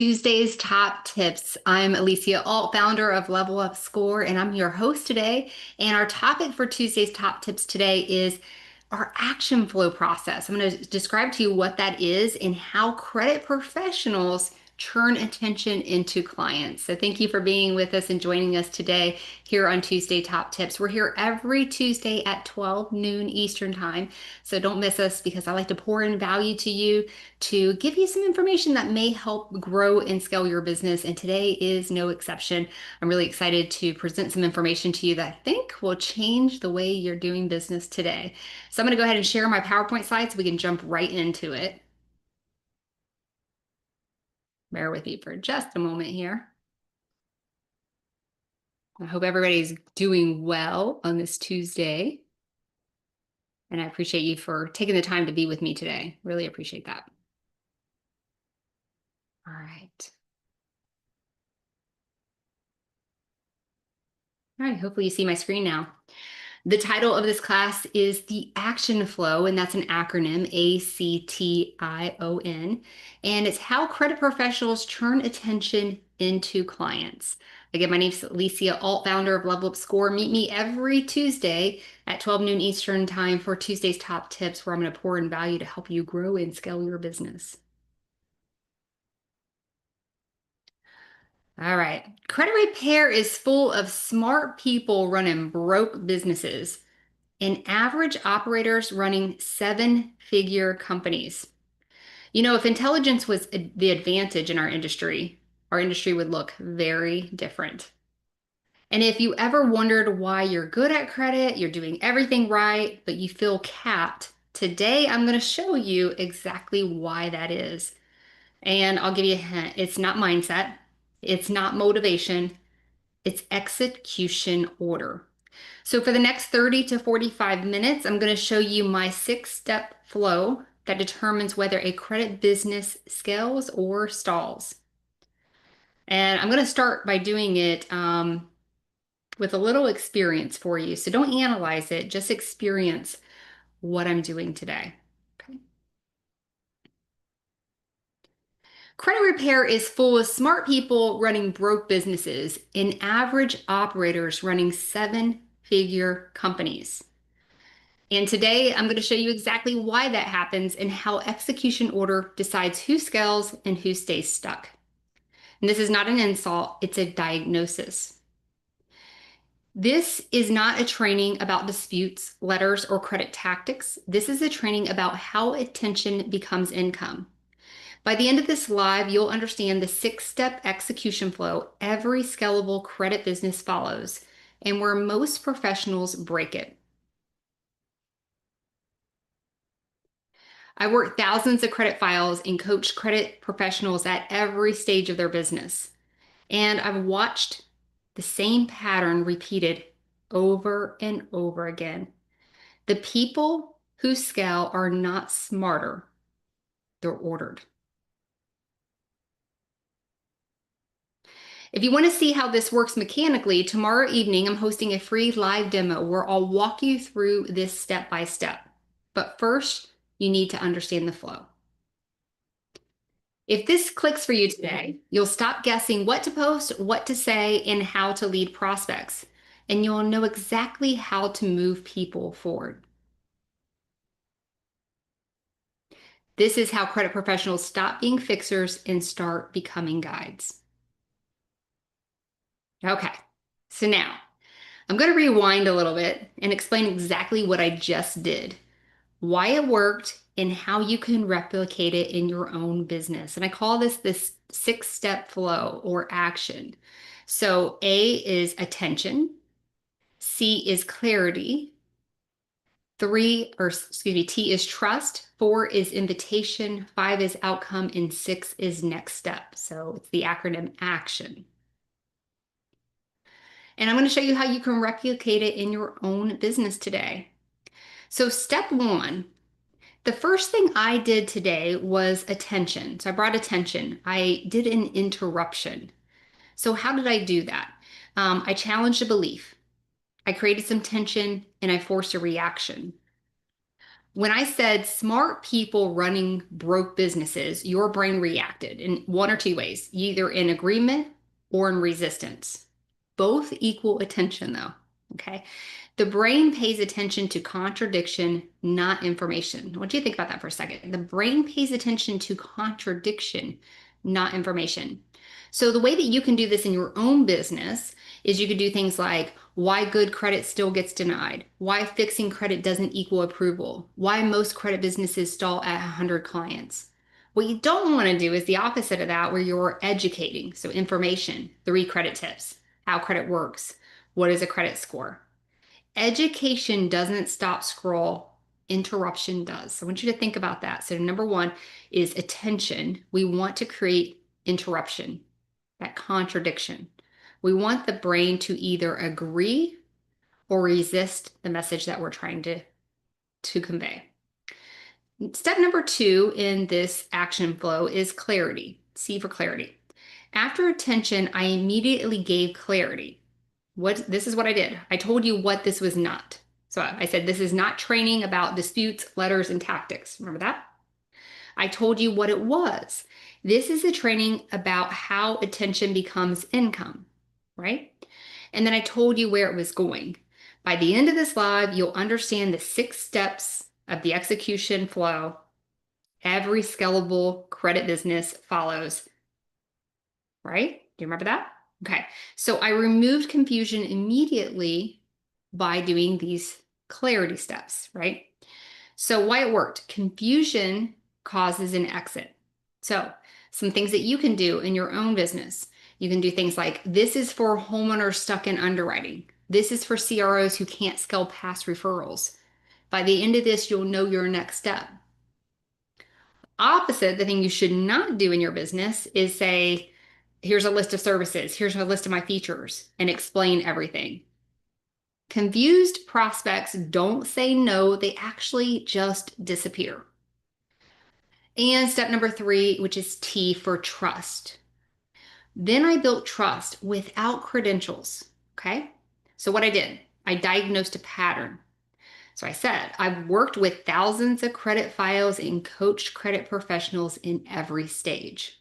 Tuesday's top tips. I'm Alicia Alt, founder of Level Up Score, and I'm your host today. And our topic for Tuesday's top tips today is our action flow process. I'm going to describe to you what that is and how credit professionals turn attention into clients. So thank you for being with us and joining us today here on Tuesday Top Tips. We're here every Tuesday at 12 noon Eastern Time. So don't miss us because I like to pour in value to you to give you some information that may help grow and scale your business. And today is no exception. I'm really excited to present some information to you that I think will change the way you're doing business today. So I'm going to go ahead and share my PowerPoint slides so we can jump right into it. Bear with me for just a moment here. I hope everybody's doing well on this Tuesday. And I appreciate you for taking the time to be with me today. Really appreciate that. All right. All right, hopefully you see my screen now. The title of this class is The Action Flow, and that's an acronym, A.C.T.I.O.N. And it's how credit professionals turn attention into clients. Again, my name is Alicia Alt, founder of Level Up Score. Meet me every Tuesday at 12 noon Eastern Time for Tuesday's Top Tips, where I'm going to pour in value to help you grow and scale your business. All right. Credit repair is full of smart people running broke businesses and average operators running seven-figure companies. You know, if intelligence was the advantage in our industry would look very different. And if you ever wondered why you're good at credit, you're doing everything right, but you feel capped, today I'm going to show you exactly why that is. And I'll give you a hint. It's not mindset. It's not motivation. It's execution order. So for the next 30 to 45 minutes, I'm going to show you my 6-step flow that determines whether a credit business scales or stalls. And I'm going to start by doing it with a little experience for you. So don't analyze it, just experience what I'm doing today. Okay. Credit repair is full of smart people running broke businesses and average operators running seven-figure companies. And today I'm going to show you exactly why that happens and how execution order decides who scales and who stays stuck. And this is not an insult, it's a diagnosis. This is not a training about disputes, letters, or credit tactics. This is a training about how attention becomes income. By the end of this live, you'll understand the 6-step execution flow every scalable credit business follows and where most professionals break it. I work thousands of credit files and coach credit professionals at every stage of their business. And I've watched the same pattern repeated over and over again. The people who scale are not smarter, they're ordered. If you want to see how this works mechanically, tomorrow evening I'm hosting a free live demo where I'll walk you through this step by step. But first, you need to understand the flow. If this clicks for you today, you'll stop guessing what to post, what to say, and how to lead prospects. And you'll know exactly how to move people forward. This is how credit professionals stop being fixers and start becoming guides. Okay, so now I'm going to rewind a little bit and explain exactly what I just did, why it worked, and how you can replicate it in your own business. And I call this 6-step flow or action. So A is attention, C is clarity, T is trust, 4 is invitation, 5 is outcome, and 6 is next step. So it's the acronym ACTION. And I'm going to show you how you can replicate it in your own business today. So step 1, the first thing I did today was attention. So I brought attention. I did an interruption. So how did I do that? I challenged a belief. I created some tension and I forced a reaction. When I said smart people running broke businesses, your brain reacted in one or two ways, either in agreement or in resistance. Both equal attention, though. Okay. The brain pays attention to contradiction, not information. What do you think about that for a second? The brain pays attention to contradiction, not information. So, the way that you can do this in your own business is you could do things like why good credit still gets denied, why fixing credit doesn't equal approval, why most credit businesses stall at 100 clients. What you don't want to do is the opposite of that, where you're educating. So, information, 3 credit tips, how credit works, what is a credit score. Education doesn't stop scroll, interruption does. So I want you to think about that. So, number one is attention. We want to create interruption, that contradiction. We want the brain to either agree or resist the message that we're trying to convey. Step number 2 in this action flow is clarity. C for clarity. After attention, I immediately gave clarity. This is what I did. I told you what this was not. So I said, this is not training about disputes, letters, and tactics. Remember that? I told you what it was. This is a training about how attention becomes income, right? And then I told you where it was going. By the end of this live, you'll understand the 6 steps of the execution flow. Every scalable credit business follows, right? Do you remember that? Okay, so I removed confusion immediately by doing these clarity steps, right? So why it worked. Confusion causes an exit. So some things that you can do in your own business. You can do things like, this is for homeowners stuck in underwriting. This is for CROs who can't scale past referrals. By the end of this, you'll know your next step. Opposite, the thing you should not do in your business is say, here's a list of services, here's a list of my features, and explain everything. Confused prospects don't say no, they actually just disappear. And step number 3, which is T for trust. Then I built trust without credentials. Okay. So what I did, I diagnosed a pattern. So I said, I've worked with thousands of credit files and coached credit professionals in every stage.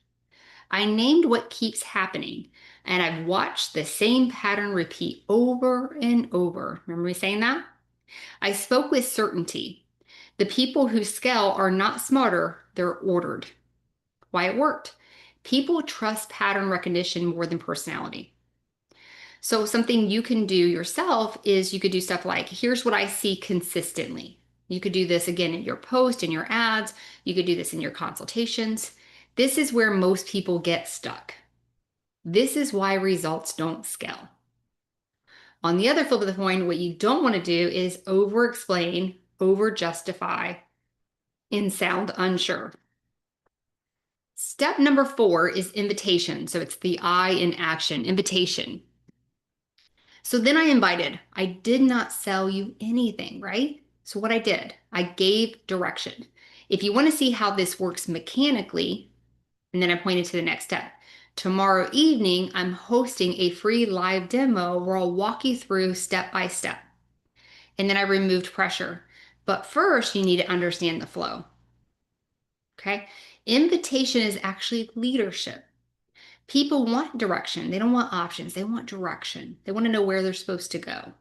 I named what keeps happening, and I've watched the same pattern repeat over and over. Remember me saying that? I spoke with certainty. The people who scale are not smarter, they're ordered. Why it worked. People trust pattern recognition more than personality. So something you can do yourself is you could do stuff like, here's what I see consistently. You could do this again in your post, in your ads. You could do this in your consultations. This is where most people get stuck. This is why results don't scale. On the other flip of the coin, what you don't want to do is over-explain, over-justify, and sound unsure. Step number 4 is invitation. So it's the I in action, invitation. So then I invited. I did not sell you anything, right? So what I did, I gave direction. If you want to see how this works mechanically, and then I pointed to the next step. Tomorrow evening, I'm hosting a free live demo where I'll walk you through step by step. And then I removed pressure. But first, you need to understand the flow. Okay? Invitation is actually leadership. People want direction. They don't want options. They want direction. They want to know where they're supposed to go.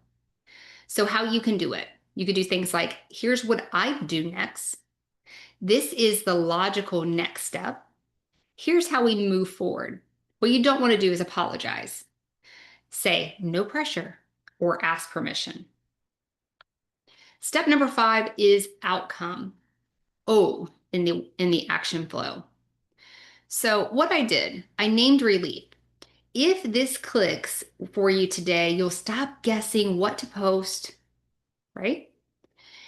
So how you can do it. You could do things like, here's what I do next. This is the logical next step. Here's how we move forward. What you don't want to do is apologize. Say no pressure or ask permission. Step number 5 is outcome. O in the action flow. So what I did, I named relief. If this clicks for you today, you'll stop guessing what to post, right?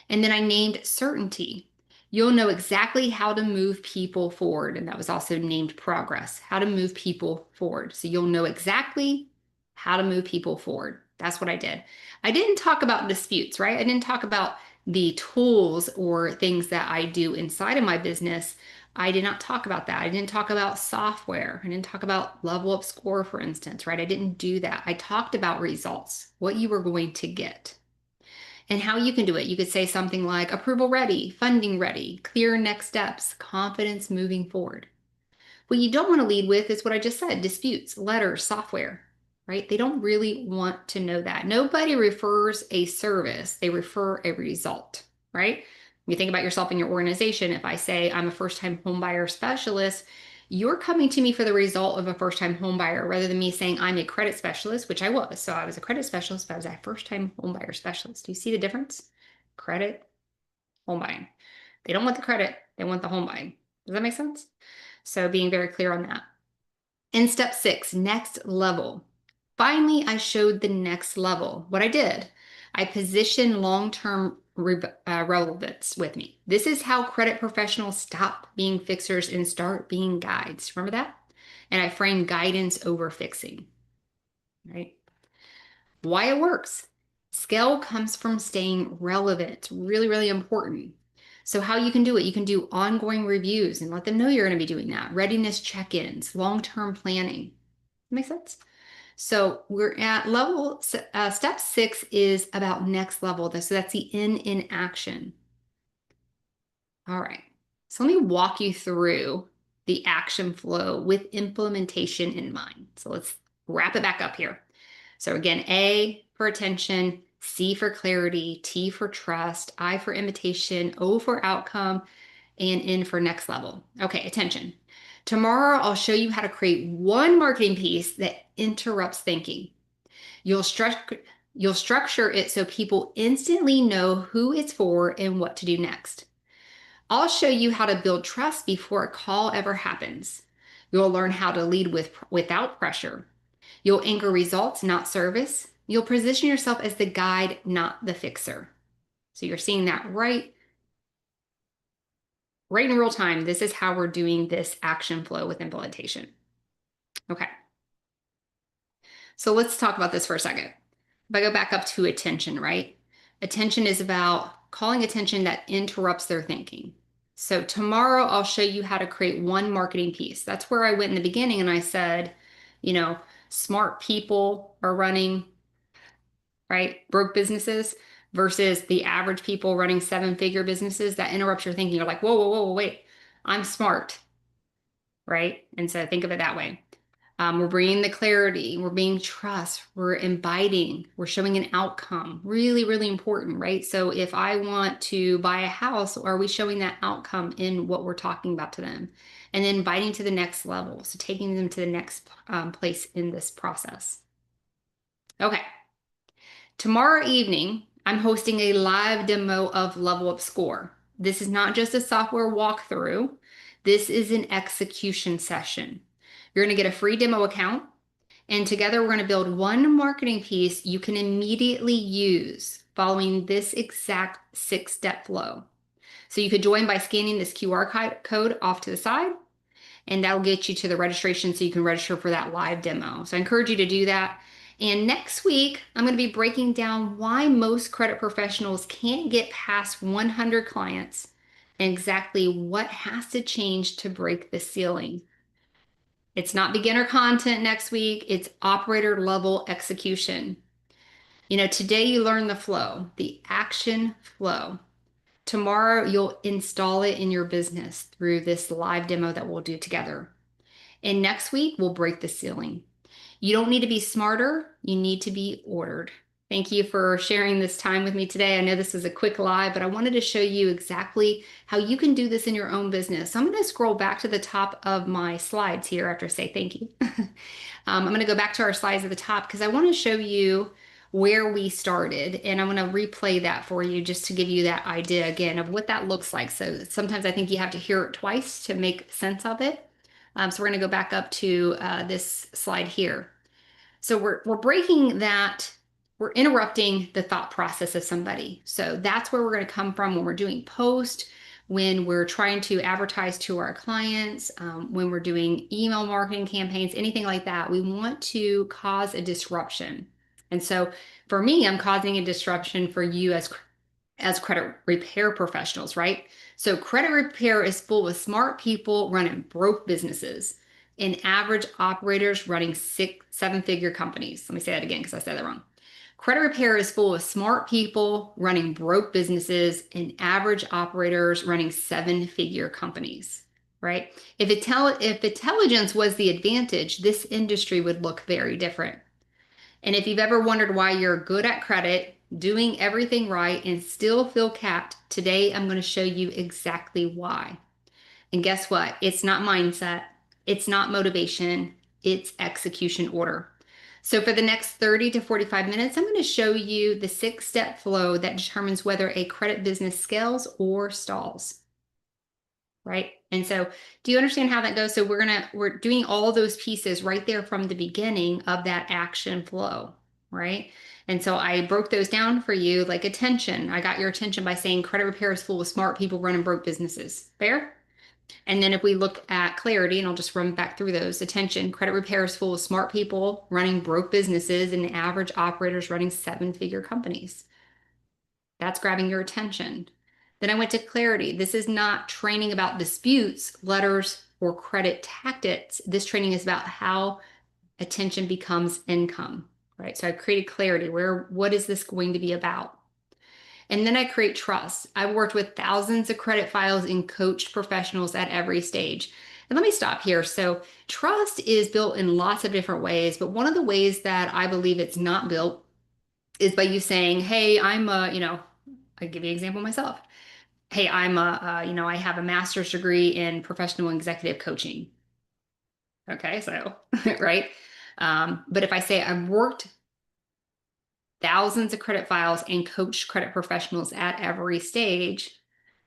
And then I named certainty. You'll know exactly how to move people forward. And that was also named progress, how to move people forward. So you'll know exactly how to move people forward. That's what I did. I didn't talk about disputes, right? I didn't talk about the tools or things that I do inside of my business. I did not talk about that. I didn't talk about software. I didn't talk about level up score, for instance, right? I didn't do that. I talked about results, what you were going to get. And how you can do it, you could say something like approval ready, funding ready, clear next steps, confidence moving forward. What you don't want to lead with is what I just said, disputes, letters, software, right? They don't really want to know that. Nobody refers a service, they refer a result, right? You think about yourself in your organization. If I say I'm a first-time homebuyer specialist, you're coming to me for the result of a first-time homebuyer rather than me saying I'm a credit specialist, which I was. So I was a credit specialist, but I was a first-time homebuyer specialist. Do you see the difference? Credit, home buying. They don't want the credit, they want the home buying. Does that make sense? So being very clear on that. In step 6, next level. Finally, I showed the next level. What I did, I positioned long-term relevance with me. This is how credit professionals stop being fixers and start being guides. Remember that? And I framed guidance over fixing, right? Why it works. Scale comes from staying relevant. Really, really important. So how you can do it, you can do ongoing reviews and let them know you're going to be doing that. Readiness check-ins, long-term planning. Make sense? So we're at step 6 is about next level. So that's the in action. All right. So let me walk you through the action flow with implementation in mind. So let's wrap it back up here. So again, A for attention, C for clarity, T for trust, I for invitation, O for outcome, and N for next level. Okay, attention. Tomorrow, I'll show you how to create one marketing piece that interrupts thinking. You'll structure it so people instantly know who it's for and what to do next. I'll show you how to build trust before a call ever happens. You'll learn how to lead without pressure. You'll anchor results, not service. You'll position yourself as the guide, not the fixer. So you're seeing that right in real time. This is how we're doing this action flow with implementation. Okay. So let's talk about this for a second. If I go back up to attention, right? Attention is about calling attention that interrupts their thinking. So tomorrow I'll show you how to create one marketing piece. That's where I went in the beginning and I said, smart people are running, right, broke businesses versus the average people running 7-figure businesses. That interrupts your thinking. You're like, whoa, whoa, whoa, wait, I'm smart, right? And so think of it that way. We're bringing the clarity, we're being trust, we're inviting, we're showing an outcome. Really, really important, right? So if I want to buy a house, are we showing that outcome in what we're talking about to them? And then inviting to the next level. So taking them to the next place in this process. Okay. Tomorrow evening, I'm hosting a live demo of Level Up Score. This is not just a software walkthrough. This is an execution session. You're going to get a free demo account, and together we're going to build one marketing piece you can immediately use following this exact 6-step flow. So you could join by scanning this QR code off to the side, and that'll get you to the registration so you can register for that live demo. So I encourage you to do that. And next week, I'm going to be breaking down why most credit professionals can't get past 100 clients and exactly what has to change to break the ceiling. It's not beginner content next week, it's operator level execution. Today you learn the flow, the action flow. Tomorrow you'll install it in your business through this live demo that we'll do together. And next week we'll break the ceiling. You don't need to be smarter, you need to be ordered. Thank you for sharing this time with me today. I know this is a quick live, but I wanted to show you exactly how you can do this in your own business. So I'm going to scroll back to the top of my slides here after I say thank you. I'm going to go back to our slides at the top because I want to show you where we started, and I'm going to replay that for you just to give you that idea again of what that looks like. So sometimes I think you have to hear it twice to make sense of it. So we're going to go back up to this slide here. So we're breaking that, we're interrupting the thought process of somebody. So that's where we're going to come from when we're doing post, when we're trying to advertise to our clients, when we're doing email marketing campaigns, anything like that. We want to cause a disruption. And so for me, I'm causing a disruption for you as credit repair professionals, right? So credit repair is full of smart people running broke businesses and average operators running 7-figure companies. Let me say that again because I said that wrong. Credit repair is full of smart people running broke businesses and average operators running seven-figure companies, right? If intelligence was the advantage, this industry would look very different. And if you've ever wondered why you're good at credit, doing everything right, and still feel capped, today I'm going to show you exactly why. And guess what? It's not mindset, it's not motivation, it's execution order. So, for the next 30 to 45 minutes, I'm going to show you the 6-step flow that determines whether a credit business scales or stalls. Right? And so, do you understand how that goes? So, we're doing all those pieces right there from the beginning of that action flow, right? And so I broke those down for you like attention. I got your attention by saying credit repair is full of smart people running broke businesses. Fair? And then if we look at clarity, and I'll just run back through those, attention, credit repair is full of smart people running broke businesses and average operators running seven-figure companies. That's grabbing your attention. Then I went to clarity. This is not training about disputes, letters, or credit tactics. This training is about how attention becomes income, right? So I created clarity. What is this going to be about? And then I create trust. I've worked with thousands of credit files and coached professionals at every stage. And let me stop here. So, trust is built in lots of different ways, but one of the ways that I believe it's not built is by you saying, "Hey, I give you an example myself. Hey, I have a master's degree in professional executive coaching." Okay, so, right. But if I say I've worked thousands of credit files and coached credit professionals at every stage,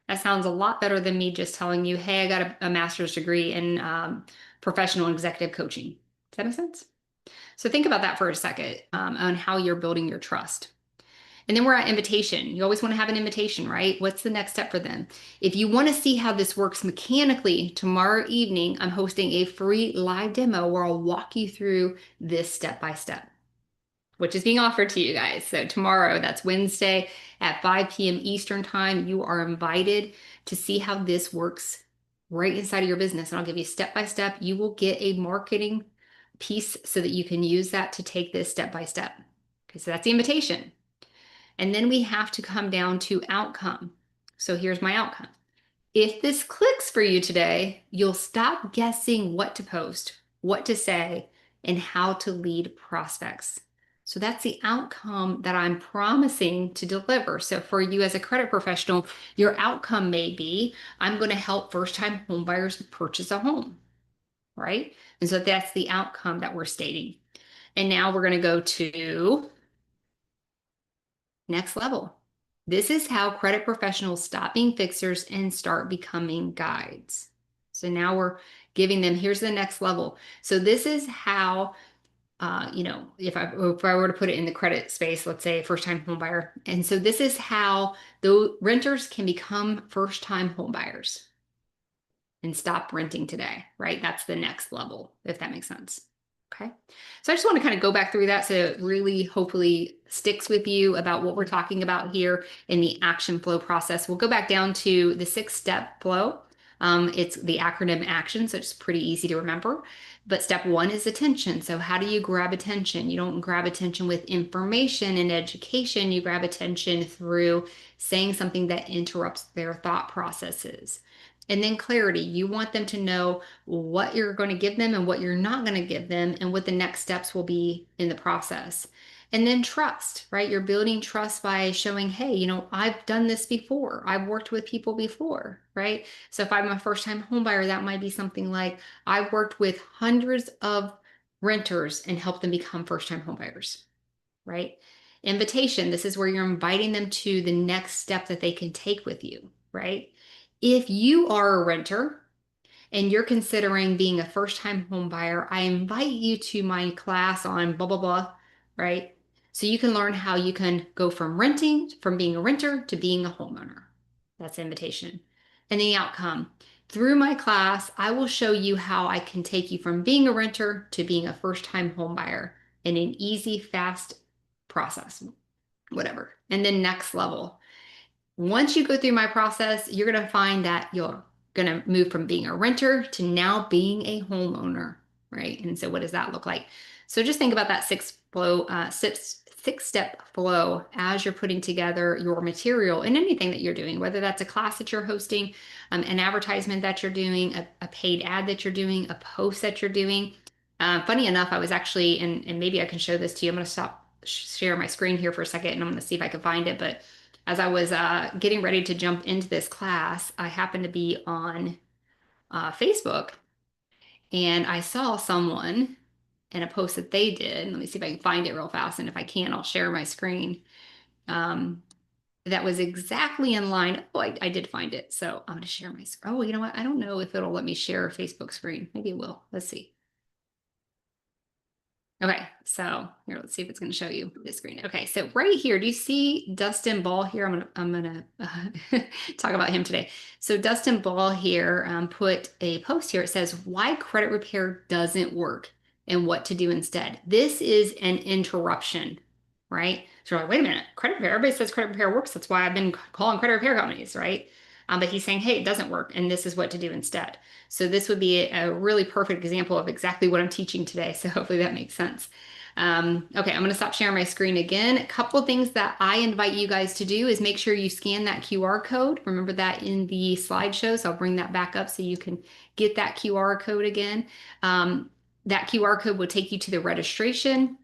that sounds a lot better than me just telling you, hey, I got a master's degree in professional executive coaching. Does that make sense? So think about that for a second on how you're building your trust. And then we're at invitation. You always want to have an invitation, right? What's the next step for them? If you want to see how this works mechanically, tomorrow evening, I'm hosting a free live demo where I'll walk you through this step by step, which is being offered to you guys. So tomorrow, that's Wednesday at 5 p.m. Eastern time, you are invited to see how this works right inside of your business. And I'll give you step by step. You will get a marketing piece so that you can use that to take this step by step. Okay, so that's the invitation. And then we have to come down to outcome. So here's my outcome. If this clicks for you today, you'll stop guessing what to post, what to say, and how to lead prospects. So that's the outcome that I'm promising to deliver. So for you as a credit professional, your outcome may be, I'm going to help first-time homebuyers purchase a home, right? And so that's the outcome that we're stating. And now we're going to go to next level. This is how credit professionals stop being fixers and start becoming guides. So now we're giving them, here's the next level. So this is how, if I were to put it in the credit space, let's say first time home buyer. And so this is how the renters can become first time home buyers and stop renting today, right? That's the next level, if that makes sense. Okay. So I just want to kind of go back through that so it really hopefully sticks with you about what we're talking about here in the action flow process. We'll go back down to the 6-step flow. It's the acronym ACTION, so it's pretty easy to remember. But step 1 is attention. So how do you grab attention? You don't grab attention with information and education. You grab attention through saying something that interrupts their thought processes. And then clarity. You want them to know what you're going to give them and what you're not going to give them and what the next steps will be in the process. And then trust, right? You're building trust by showing, hey, I've done this before. I've worked with people before, right? So if I'm a first-time home buyer, that might be something like I've worked with hundreds of renters and helped them become first-time home buyers, right? Invitation, this is where you're inviting them to the next step that they can take with you, right? If you are a renter and you're considering being a first-time home buyer, I invite you to my class on blah, blah, blah, right? So you can learn how you can go from being a renter to being a homeowner. That's the invitation. And the outcome. Through my class, I will show you how I can take you from being a renter to being a first-time home buyer in an easy, fast process, whatever. And then next level. Once you go through my process, you're going to find that you're going to move from being a renter to now being a homeowner, right? And so what does that look like? So just think about that 6-step flow as you're putting together your material in anything that you're doing, whether that's a class that you're hosting, an advertisement that you're doing, a paid ad that you're doing, a post that you're doing. Funny enough, I was actually, and maybe I can show this to you. I'm going to stop share my screen here for a second and I'm going to see if I can find it. But as I was getting ready to jump into this class, I happened to be on Facebook and I saw someone and a post that they did. Let me see if I can find it real fast. And if I can, I'll share my screen. Um, that was exactly in line. Oh, I did find it. So I'm going to share my screen. Oh, you know what? I don't know if it'll let me share a Facebook screen. Maybe it will. Let's see. Okay, so here, let's see if it's going to show you this screen. Okay, so right here, do you see Dustin Ball here? I'm gonna talk about him today. So Dustin Ball here put a post here. It says why credit repair doesn't work and what to do instead. This is an interruption, right? So you're like, wait a minute, credit repair. Everybody says credit repair works. That's why I've been calling credit repair companies, right? But he's saying, hey, it doesn't work, and this is what to do instead. So this would be a really perfect example of exactly what I'm teaching today. So hopefully that makes sense. Okay, I'm going to stop sharing my screen again. A couple of things that I invite you guys to do is make sure you scan that QR code. Remember that in the slideshow, so I'll bring that back up so you can get that QR code again. That QR code will take you to the registration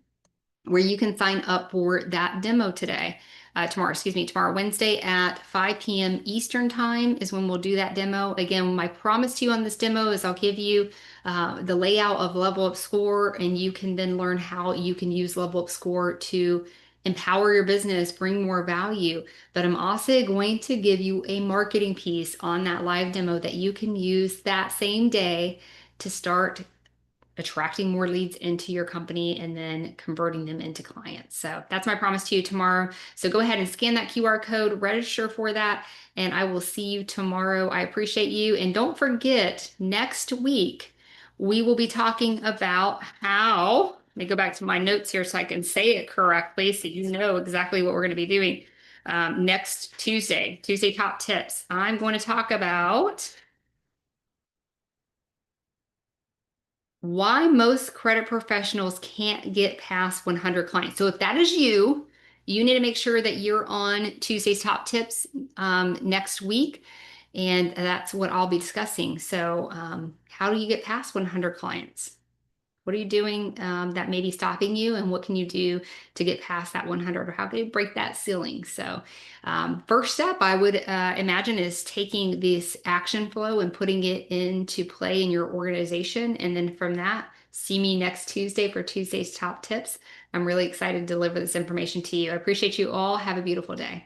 where you can sign up for that demo tomorrow, Wednesday at 5 p.m. Eastern time is when we'll do that demo. Again, my promise to you on this demo is I'll give you the layout of Level Up Score, and you can then learn how you can use Level Up Score to empower your business, bring more value. But I'm also going to give you a marketing piece on that live demo that you can use that same day to start attracting more leads into your company and then converting them into clients. So that's my promise to you tomorrow. So go ahead and scan that QR code, register for that, and I will see you tomorrow. I appreciate you. And don't forget, next week, we will be talking about how, let me go back to my notes here so I can say it correctly so you know exactly what we're going to be doing. Next Tuesday top tips. I'm going to talk about why most credit professionals can't get past 100 clients. So if that is you, you need to make sure that you're on Tuesday's top tips next week. And that's what I'll be discussing. So how do you get past 100 clients? What are you doing that may be stopping you, and what can you do to get past that 100, or how can you break that ceiling? So first step I would imagine is taking this action flow and putting it into play in your organization. And then from that, see me next Tuesday for Tuesday's top tips. I'm really excited to deliver this information to you. I appreciate you all. Have a beautiful day.